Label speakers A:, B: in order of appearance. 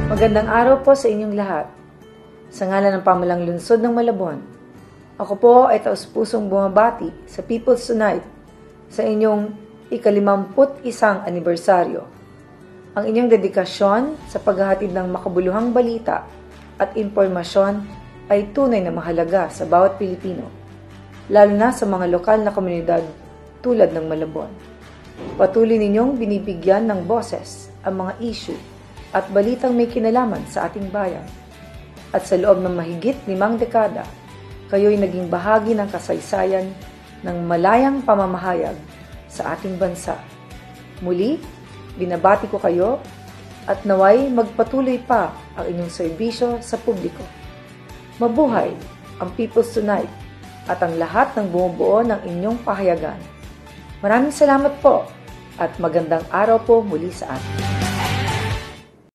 A: Magandang araw po sa inyong lahat. Sa ngalan ng Pamalang Lungsod ng Malabon, ako po ay taus-pusong bumabati sa People's Tonight sa inyong ika-51 anibersaryo. Ang inyong dedikasyon sa paghahatid ng makabuluhang balita at impormasyon ay tunay na mahalaga sa bawat Pilipino, lalo na sa mga lokal na komunidad tulad ng Malabon. Patuloy ninyong binibigyan ng boses ang mga issue at balitang may kinalaman sa ating bayan. At sa loob ng mahigit 5 dekada, kayo'y naging bahagi ng kasaysayan ng malayang pamamahayag sa ating bansa. Muli, binabati ko kayo at naway magpatuloy pa ang inyong serbisyo sa publiko. Mabuhay ang People's Tonight at ang lahat ng bumubuo ng inyong pahayagan. Maraming salamat po at magandang araw po muli sa atin.